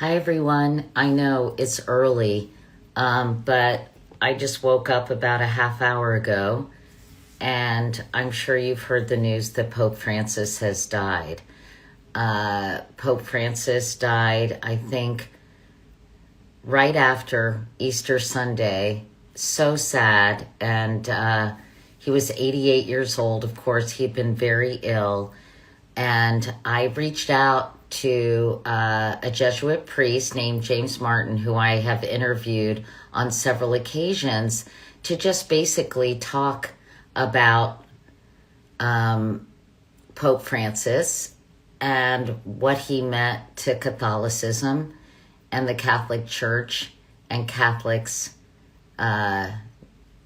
Hi, everyone. I know it's early, but I just woke up about a half hour ago, and I'm sure you've heard the news that Pope Francis has died. Pope Francis died, I think, right after Easter Sunday. So sad. And he was 88 years old. Of course, he'd been very ill. And I reached out to a Jesuit priest named James Martin, who I have interviewed on several occasions, to just basically talk about Pope Francis and what he meant to Catholicism and the Catholic Church and Catholics uh,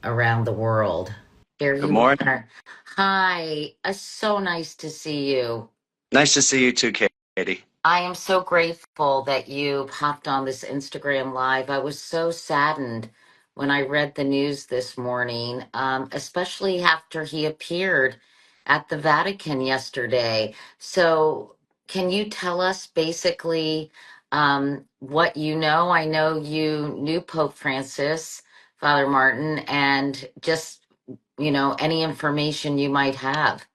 around the world. There Good you morning. are. Hi, so nice to see you. Nice to see you too, Katie. I am so grateful that you hopped on this Instagram Live. I was so saddened when I read the news this morning, especially after he appeared at the Vatican yesterday. So, can you tell us basically what you know? I know you knew Pope Francis, Father Martin, and just, any information you might have.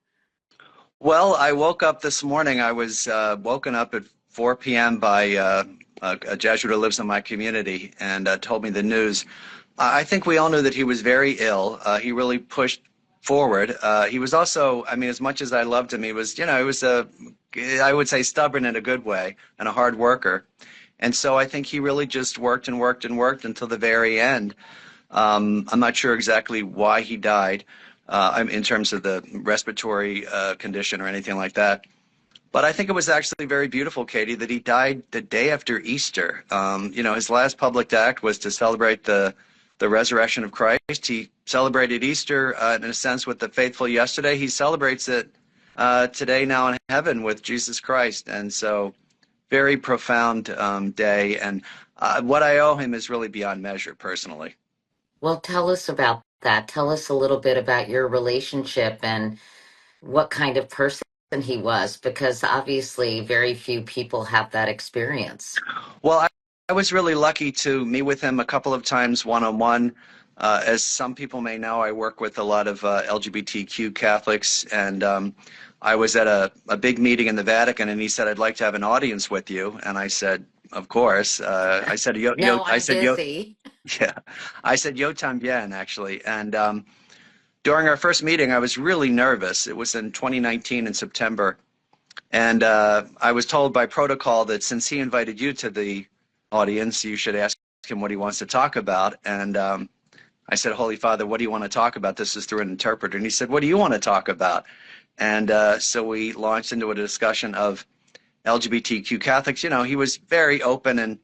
Well, I woke up this morning. I was woken up at 4 p.m. by a Jesuit who lives in my community and told me the news. I think we all knew that he was very ill. He really pushed forward. He was also, I mean, as much as I loved him, he was I would say stubborn in a good way and a hard worker. And so I think he really just worked and worked and worked until the very end. I'm not sure exactly why he died in terms of the respiratory condition or anything like that. But I think it was actually very beautiful, Katie, that he died the day after Easter. His last public act was to celebrate the resurrection of Christ. He celebrated Easter in a sense with the faithful yesterday. He celebrates it today now in heaven with Jesus Christ. And so very profound day. And what I owe him is really beyond measure personally. Well, tell us about that. Tell us a little bit about your relationship and what kind of person he was, because obviously very few people have that experience. Well, I was really lucky to meet with him a couple of times one-on-one. As some people may know, I work with a lot of LGBTQ Catholics, and I was at a big meeting in the Vatican, and he said, "I'd like to have an audience with you." And I said, "Of course." I said, No, I I'm said, yo, busy. yeah, I said, yo también, actually. And during our first meeting, I was really nervous. It was in 2019 in September. And I was told by protocol that since he invited you to the audience, you should ask him what he wants to talk about. And I said, Holy Father, what do you want to talk about? This is through an interpreter. And he said, what do you want to talk about? And so we launched into a discussion of LGBTQ Catholics. He was very open and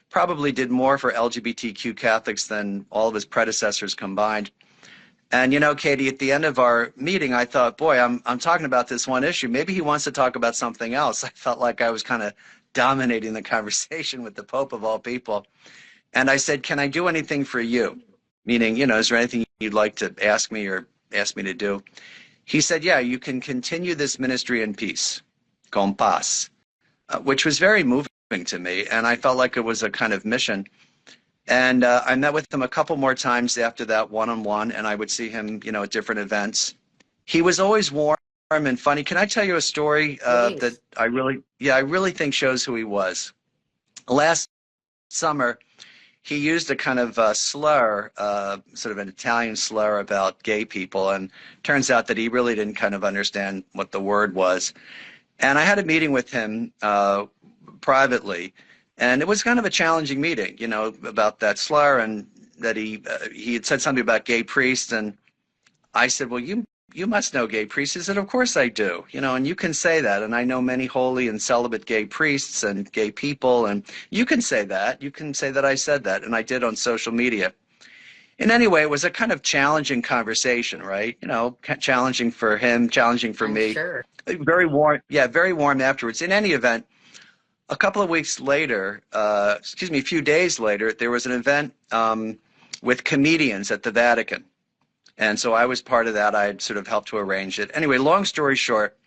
probably did more for LGBTQ Catholics than all of his predecessors combined. And Katie, at the end of our meeting, I thought, boy, I'm talking about this one issue. Maybe he wants to talk about something else. I felt like I was kind of dominating the conversation with the Pope of all people. And I said, can I do anything for you? Meaning, is there anything you'd like to ask me or ask me to do? He said, yeah, you can continue this ministry in peace, con paz, which was very moving to me. And I felt like it was a kind of mission. And I met with him a couple more times after that one-on-one, and I would see him, at different events. He was always warm and funny. Can I tell you a story that Please. I really think shows who he was? Last summer, he used a kind of slur, sort of an Italian slur about gay people, and turns out that he really didn't kind of understand what the word was. And I had a meeting with him privately, and it was kind of a challenging meeting, about that slur and that he had said something about gay priests, and I said, well, you must know gay priests. He said, of course I do, and you can say that, and I know many holy and celibate gay priests and gay people, and you can say that. You can say that I said that, and I did on social media. And anyway, it was a kind of challenging conversation, right? Challenging for him, challenging for I'm me. sure. Very warm, yeah, very warm afterwards. In any event, a couple of weeks later, a few days later, there was an event with comedians at the Vatican. And so I was part of that. I had sort of helped to arrange it. Anyway, long story short,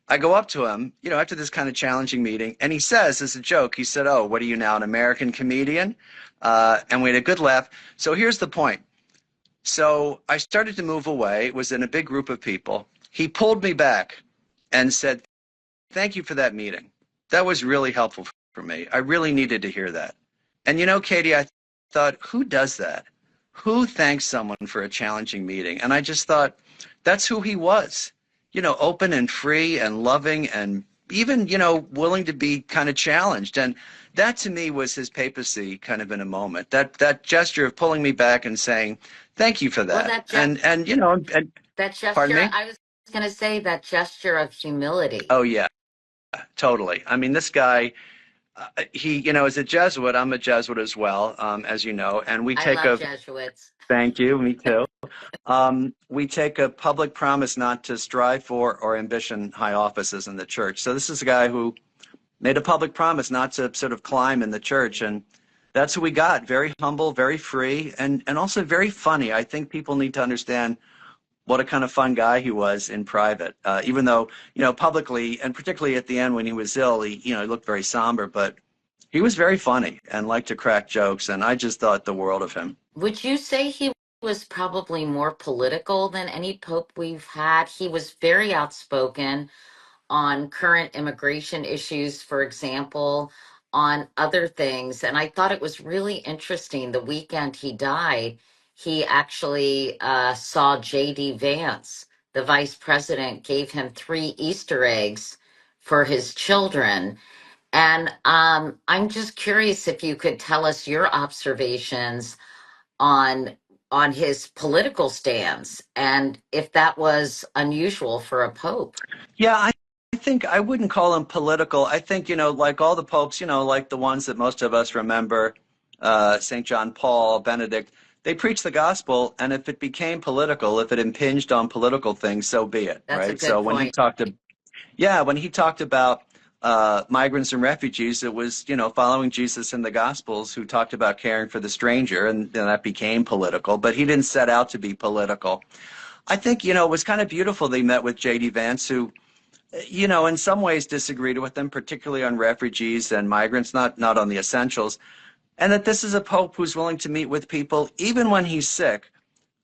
I go up to him, after this kind of challenging meeting, and he says, as a joke, he said, "Oh, what are you now, an American comedian?" And we had a good laugh. So here's the point. So I started to move away. It was in a big group of people. He pulled me back and said, "Thank you for that meeting. That was really helpful for me. I really needed to hear that." And Katie, I thought, who does that? Who thanks someone for a challenging meeting? And I just thought, that's who he was, open and free and loving and even, willing to be kind of challenged. And that to me was his papacy kind of in a moment. That gesture of pulling me back and saying, "Thank you for Well, that." And that pardon gesture, me? I was going to say that gesture of humility. Oh yeah, totally. I mean, this guy, he, is a Jesuit. I'm a Jesuit as well, as you know, and we I take love a, Jesuits. thank you, me too. We take a public promise not to strive for or ambition high offices in the church. So this is a guy who made a public promise not to sort of climb in the church. And that's who we got. Very humble, very free, and also very funny. I think people need to understand what a kind of fun guy he was in private. Even though, publicly, and particularly at the end when he was ill, he looked very somber, but he was very funny and liked to crack jokes. And I just thought the world of him. Would you say he was probably more political than any pope we've had? He was very outspoken on current immigration issues, for example, on other things. And I thought it was really interesting. The weekend he died, he actually saw J.D. Vance, the vice president, gave him 3 Easter eggs for his children. And I'm just curious if you could tell us your observations on his political stance and if that was unusual for a pope. Yeah, I think I wouldn't call him political. I think, like all the popes, like the ones that most of us remember, St. John Paul, Benedict, they preached the gospel, and if it became political, if it impinged on political things, so be it, That's a right? So good when he point. talked to, yeah, when he talked about migrants and refugees, it was, following Jesus in the Gospels who talked about caring for the stranger, and then that became political, but he didn't set out to be political. I think, it was kind of beautiful they met with J.D. Vance, who in some ways disagreed with them, particularly on refugees and migrants, not on the essentials, and that this is a pope who's willing to meet with people even when he's sick,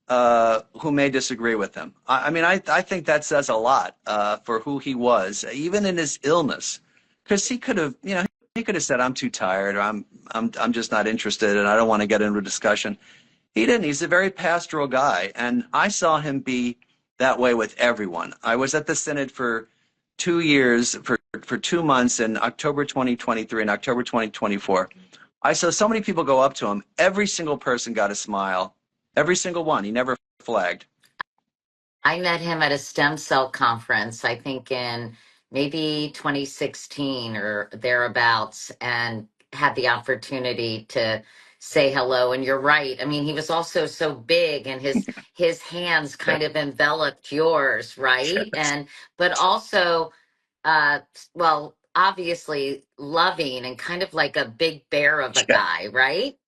who may disagree with him. I mean, I think that says a lot for who he was, even in his illness, because he could have, he could have said, "I'm too tired," or I'm just not interested, and I don't want to get into a discussion." He didn't. He's a very pastoral guy, and I saw him be that way with everyone. I was at the synod for 2 years, for 2 months in October 2023 and October 2024. I saw so many people go up to him. Every single person got a smile. Every single one. He never flagged. I met him at a stem cell conference, I think in maybe 2016 or thereabouts, and had the opportunity to say hello. And you're right. I mean, he was also so big and his hands kind of enveloped yours, right? And but also uh well, obviously loving and kind of like a big bear of a Yeah. guy, right?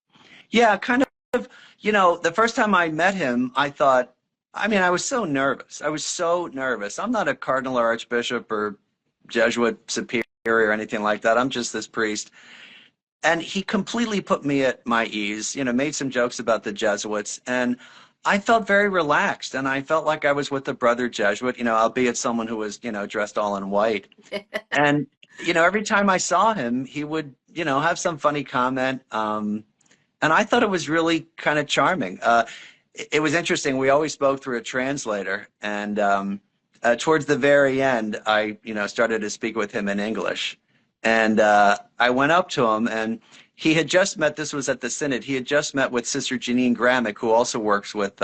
Yeah, kind of, the first time I met him, I thought, I mean, I was so nervous. I was so nervous. I'm not a cardinal or archbishop or Jesuit superior or anything like that. I'm just this priest. And he completely put me at my ease, made some jokes about the Jesuits. And I felt very relaxed. And I felt like I was with a brother Jesuit, albeit someone who was, dressed all in white. And, every time I saw him, he would, have some funny comment. And I thought it was really kind of charming. It was interesting. We always spoke through a translator. And towards the very end, I, started to speak with him in English. And I went up to him, and he had just met, this was at the Synod, he had just met with Sister Janine Gramick, who also works with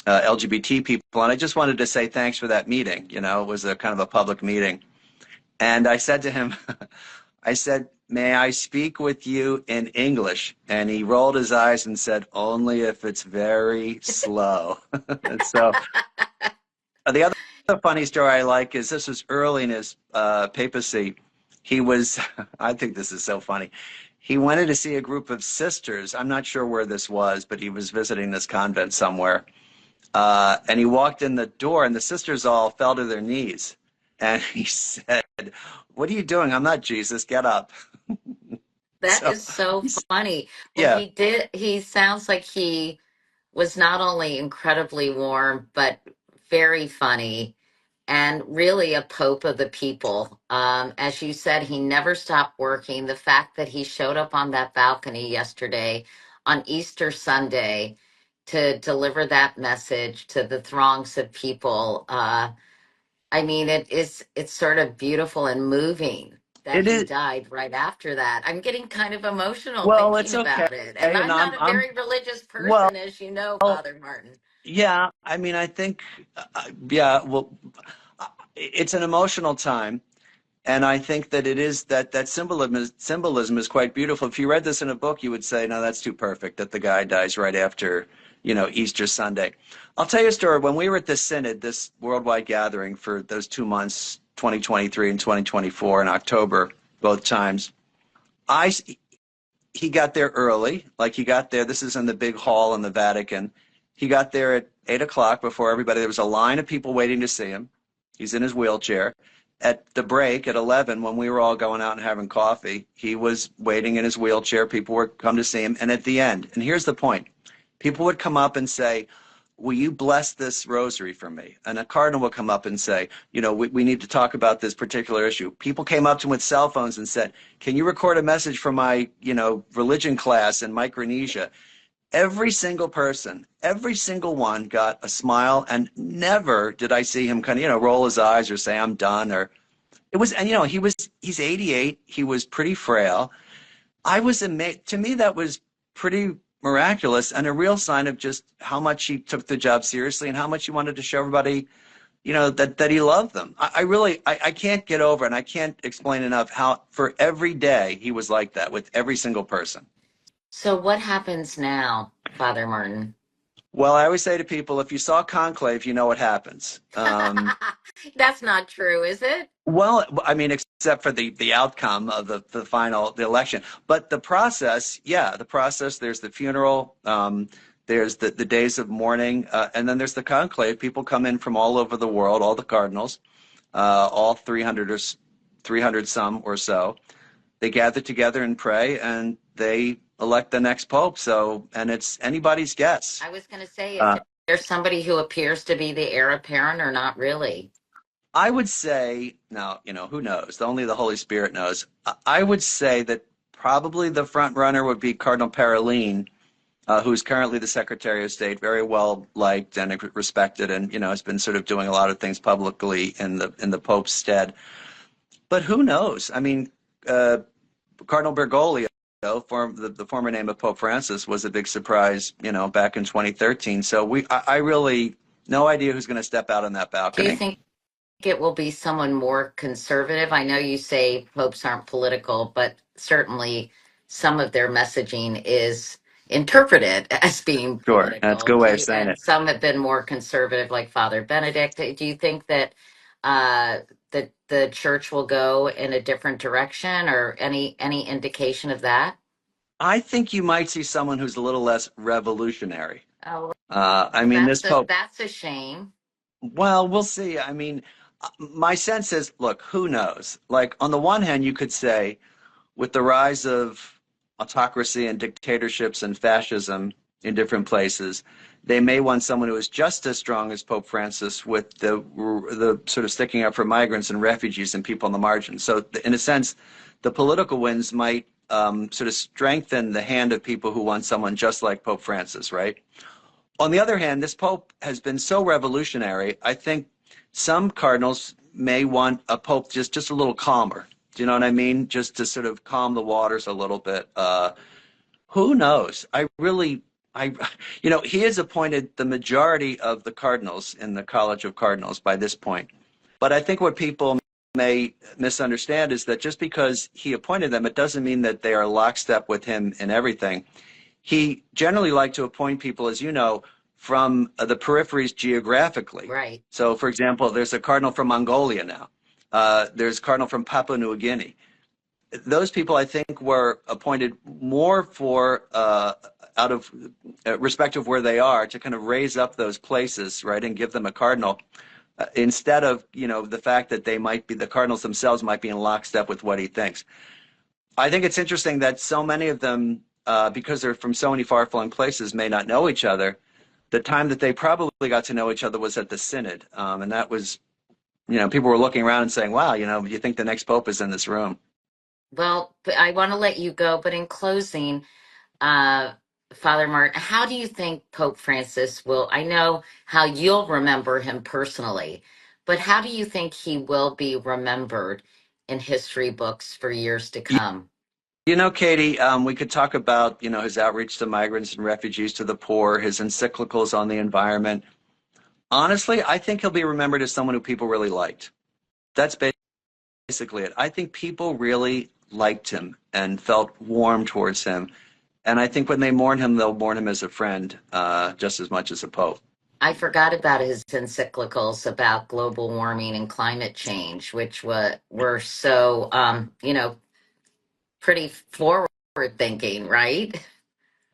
LGBT people. And I just wanted to say thanks for that meeting. It was a kind of a public meeting. And I said to him, I said, "May I speak with you in English?" And he rolled his eyes and said, "Only if it's very slow." And so the other funny story I like is this was early in his papacy. He was, I think this is so funny. He wanted to see a group of sisters. I'm not sure where this was, but he was visiting this convent somewhere. And he walked in the door, and the sisters all fell to their knees. And he said, "What are you doing? I'm not Jesus. Get up." That So, is so he's, funny. Well, yeah, he sounds like he was not only incredibly warm, but very funny and really a pope of the people. As you said, he never stopped working. The fact that he showed up on that balcony yesterday on Easter Sunday to deliver that message to the throngs of people, I mean, it's sort of beautiful and moving that it he is. died right after that. I'm getting kind of emotional Well, thinking it's okay. about it. And And I'm not a I'm, very religious well, person, as you know, Father Martin. yeah, I mean, I think, yeah, well, it's an emotional time. And I think that it is that symbolism is quite beautiful. If you read this in a book, you would say, no, that's too perfect that the guy dies right after, Easter Sunday. I'll tell you a story. When we were at this synod, this worldwide gathering for those 2 months, 2023 and 2024 in October, both times, I he got there early. Like he got there. This is in the big hall in the Vatican. He got there at 8 o'clock before everybody. There was a line of people waiting to see him. He's in his wheelchair. At the break at 11, when we were all going out and having coffee, he was waiting in his wheelchair. People were come to see him. And at the end, and here's the point, people would come up and say, will you bless this rosary for me? And a cardinal would come up and say, we need to talk about this particular issue. People came up to him with cell phones and said, can you record a message for my, religion class in Micronesia? Every single person, every single one got a smile, and never did I see him kind of, roll his eyes or say, I'm done. Or it was, and he's 88. He was pretty frail. I was amazed. To me, that was pretty miraculous and a real sign of just how much he took the job seriously and how much he wanted to show everybody, that he loved them. I really, I can't get over, and I can't explain enough how for every day he was like that with every single person. So what happens now, Father Martin? Well, I always say to people, if you saw Conclave, you know what happens. That's not true, is it? Well, I mean, except for the outcome of the election, but the process, yeah, the process. There's the funeral, there's the days of mourning, and then there's the conclave. People come in from all over the world, all the cardinals, all 300 some or so. They gather together and pray, and they elect the next pope. So, and it's anybody's guess. I was going to say, is Uh, there somebody who appears to be the heir apparent or not really? I would say, now, who knows? Only the Holy Spirit knows. I would say that probably the front runner would be Cardinal Parolin, who's currently the Secretary of State, very well liked and respected, and has been sort of doing a lot of things publicly in the Pope's stead. But who knows? I mean, Cardinal Bergoglio, the former name of Pope Francis, was a big surprise, back in 2013. So I really no idea who's going to step out on that Do you balcony. think it will be someone more conservative? I know you say popes aren't political, but certainly some of their messaging is interpreted as being Sure, that's a political. good way of saying And it. some have been more conservative, like Father Benedict. Do you think that that the church will go in a different direction, or any indication of that? I think you might see someone who's a little less revolutionary. Oh, I well, mean, this Pope, that's a shame. well, we'll see. I mean, my sense is, look, who knows? Like, on the one hand, you could say, with the rise of autocracy and dictatorships and fascism in different places, they may want someone who is just as strong as Pope Francis with the sort of sticking up for migrants and refugees and people on the margins. So, in a sense, the political winds might sort of strengthen the hand of people who want someone just like Pope Francis, right? On the other hand, this Pope has been so revolutionary. I think some cardinals may want a Pope just a little calmer. Do you know what I mean? Just to sort of calm the waters a little bit. Who knows? I, he has appointed the majority of the cardinals in the College of Cardinals by this point. But I think what people may misunderstand is that just because he appointed them, it doesn't mean that they are lockstep with him in everything. He generally liked to appoint people, as you know, from the peripheries geographically. Right. So, for example, there's a cardinal from Mongolia now. There's a cardinal from Papua New Guinea. Those people, I think, were appointed more for out of respect of where they are to kind of raise up those places, right, and give them a cardinal. instead of, the fact that the Cardinals themselves might be in lockstep with what he thinks. I think it's interesting that so many of them, because they're from so many far-flung places, may not know each other. The time that they probably got to know each other was at the synod, and that was, people were looking around and saying, "Wow, you think the next pope is in this room?" Well, I want to let you go, but in closing, uh, Father Martin, how do you think Pope Francis will? I know how you'll remember him personally, but how do you think he will be remembered in history books for years to come? Katie, we could talk about, his outreach to migrants and refugees, to the poor, his encyclicals on the environment. Honestly, I think he'll be remembered as someone who people really liked. That's basically it. I think people really liked him and felt warm towards him. And I think when they mourn him, they'll mourn him as a friend, just as much as a pope. I forgot about his encyclicals about global warming and climate change, which were so, pretty forward thinking, right?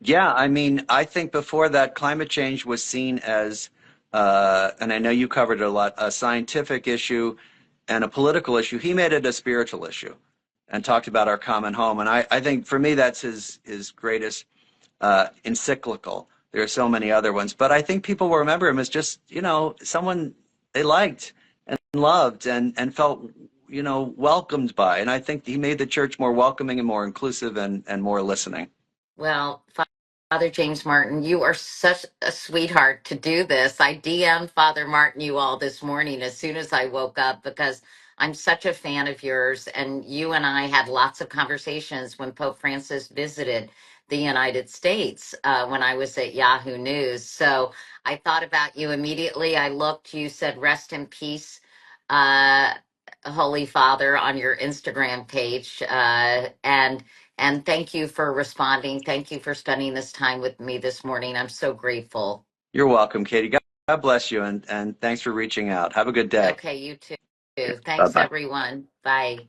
Yeah, I mean, I think before that, climate change was seen as, and I know you covered it a lot, a scientific issue and a political issue. He made it a spiritual issue and talked about our common home. And I think for me, that's his greatest encyclical. There are so many other ones, but I think people will remember him as just, someone they liked and loved and felt, welcomed by. And I think he made the church more welcoming and more inclusive and more listening. Well, Father James Martin, you are such a sweetheart to do this. I DM'd Father Martin you all this morning as soon as I woke up because I'm such a fan of yours. And you and I had lots of conversations when Pope Francis visited the United States when I was at Yahoo News. So I thought about you immediately. I looked, you said, rest in peace, uh, Holy Father, on your Instagram page. And thank you for responding. Thank you for spending this time with me this morning. I'm so grateful. You're welcome, Katie. God bless you, and thanks for reaching out. Have a good day. Okay, you too. Bye Thanks, bye. everyone. Bye.